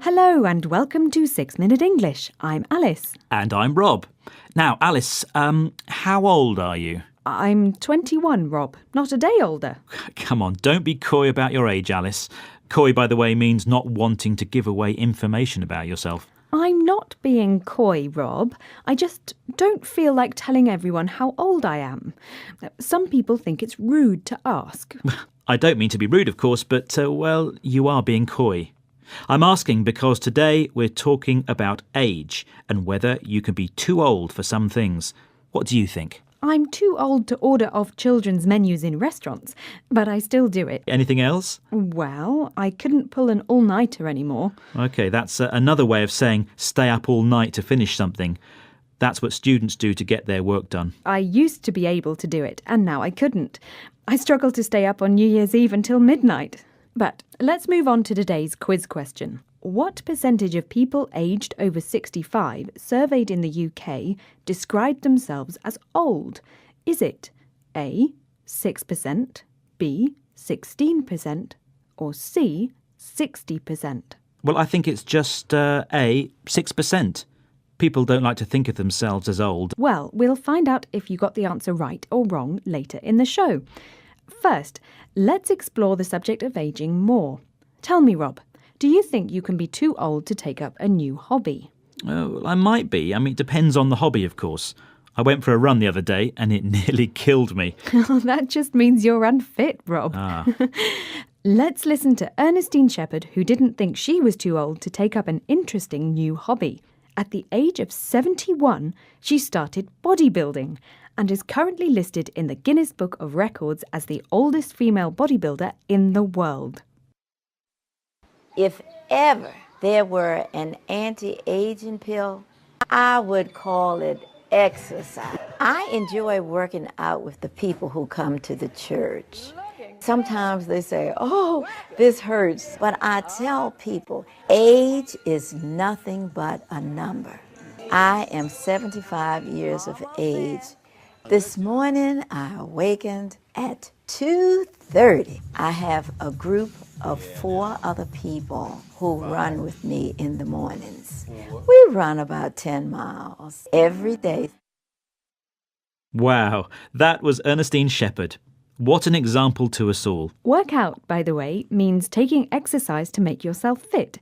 Hello and welcome to 6 Minute English. I'm Alice. And I'm Rob. Now, Alice, how old are you? I'm 21, Rob. Not a day older. Come on, don't be coy about your age, Alice. Coy, by the way, means not wanting to give away information about yourself. I'm not being coy, Rob. I just don't feel like telling everyone how old I am. Some people think it's rude to ask. I don't mean to be rude, of course, but, you are being coy. I'm asking because today we're talking about age and whether you can be too old for some things. What do you think? I'm too old to order off children's menus in restaurants, but I still do it. Anything else? Well, I couldn't pull an all-nighter anymore. OK, that's another way of saying stay up all night to finish something. That's what students do to get their work done. I used to be able to do it, and now I couldn't. I struggle to stay up on New Year's Eve until midnight. But let's move on to today's quiz question. What percentage of people aged over 65 surveyed in the UK described themselves as old? Is it A, 6%, B, 16%, or C, 60%? Well, I think it's just A, 6%. People don't like to think of themselves as old. Well, we'll find out if you got the answer right or wrong later in the show. First, let's explore the subject of ageing more. Tell me, Rob, do you think you can be too old to take up a new hobby? Oh, I might be. It depends on the hobby, of course. I went for a run the other day and it nearly killed me. That just means you're unfit, Rob. Let's listen to Ernestine Shepherd, who didn't think she was too old to take up an interesting new hobby. At the age of 71, she started bodybuilding and is currently listed in the Guinness Book of Records as the oldest female bodybuilder in the world. If ever there were an anti-aging pill, I would call it exercise. I enjoy working out with the people who come to the church. Sometimes they say, oh, this hurts. But I tell people, age is nothing but a number. I am 75 years of age. This morning, I awakened at 2:30. I have a group of 4 other people who run with me in the mornings. We run about 10 miles every day. Wow, that was Ernestine Shepherd. What an example to us all. Workout, by the way, means taking exercise to make yourself fit.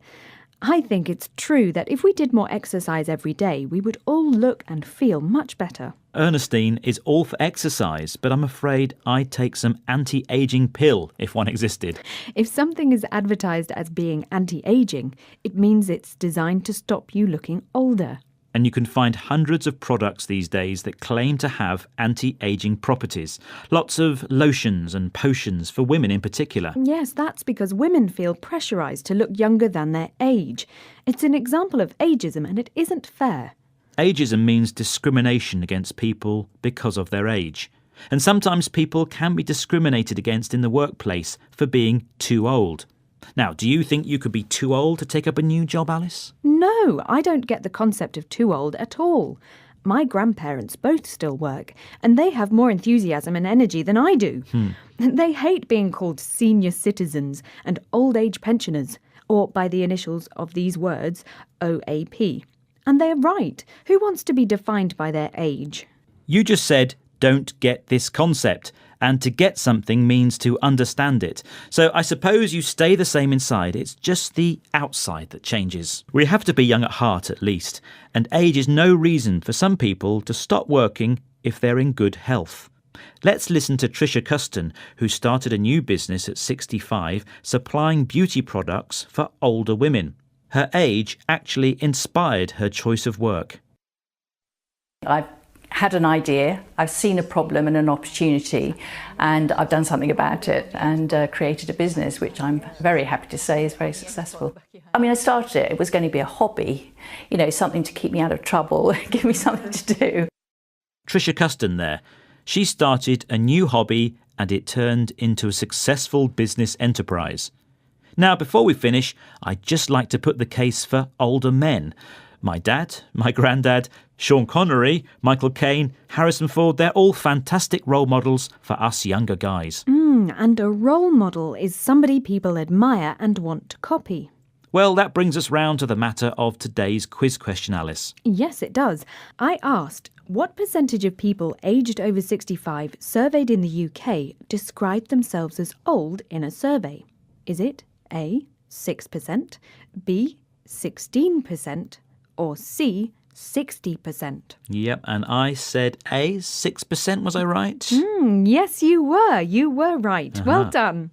I think it's true that if we did more exercise every day, we would all look and feel much better. Ernestine is all for exercise, but I'm afraid I'd take some anti-aging pill if one existed. If something is advertised as being anti-aging, it means it's designed to stop you looking older. And you can find hundreds of products these days that claim to have anti-aging properties. Lots of lotions and potions for women in particular. Yes, that's because women feel pressurised to look younger than their age. It's an example of ageism and it isn't fair. Ageism means discrimination against people because of their age. And sometimes people can be discriminated against in the workplace for being too old. Now, do you think you could be too old to take up a new job, Alice? No, I don't get the concept of too old at all. My grandparents both still work, and they have more enthusiasm and energy than I do. They hate being called senior citizens and old age pensioners, or by the initials of these words, OAP. And they're right. Who wants to be defined by their age? You just said, don't get this concept. And to get something means to understand it. So I suppose you stay the same inside. It's just the outside that changes. We have to be young at heart at least. And age is no reason for some people to stop working if they're in good health. Let's listen to Tricia Custon, who started a new business at 65, supplying beauty products for older women. Her age actually inspired her choice of work. I've had an idea, I've seen a problem and an opportunity, and I've done something about it and created a business which I'm very happy to say is very successful. I started it, it was going to be a hobby, something to keep me out of trouble, give me something to do. Tricia Custon there. She started a new hobby and it turned into a successful business enterprise. Now, before we finish, I'd just like to put the case for older men. My dad, my granddad, Sean Connery, Michael Caine, Harrison Ford, they're all fantastic role models for us younger guys. And a role model is somebody people admire and want to copy. Well, that brings us round to the matter of today's quiz question, Alice. Yes, it does. I asked, what percentage of people aged over 65 surveyed in the UK described themselves as old in a survey? Is it A, 6%, B, 16%, or C, 60%? Yep, and I said A, 6%, was I right? Yes, you were. You were right. Well done.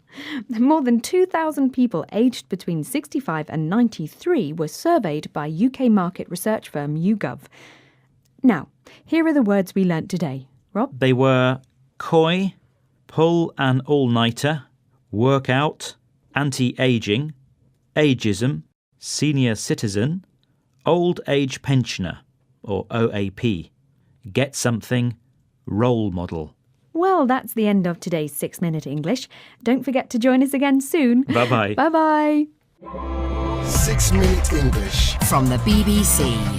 More than 2,000 people aged between 65 and 93 were surveyed by UK market research firm YouGov. Now, here are the words we learnt today. Rob? They were coy, pull an all-nighter, workout, anti-aging, ageism, senior citizen, old age pensioner, or OAP, get something, role model. Well, that's the end of today's 6-Minute English. Don't forget to join us again soon. Bye-bye. Bye-bye. 6 Minute English from the BBC.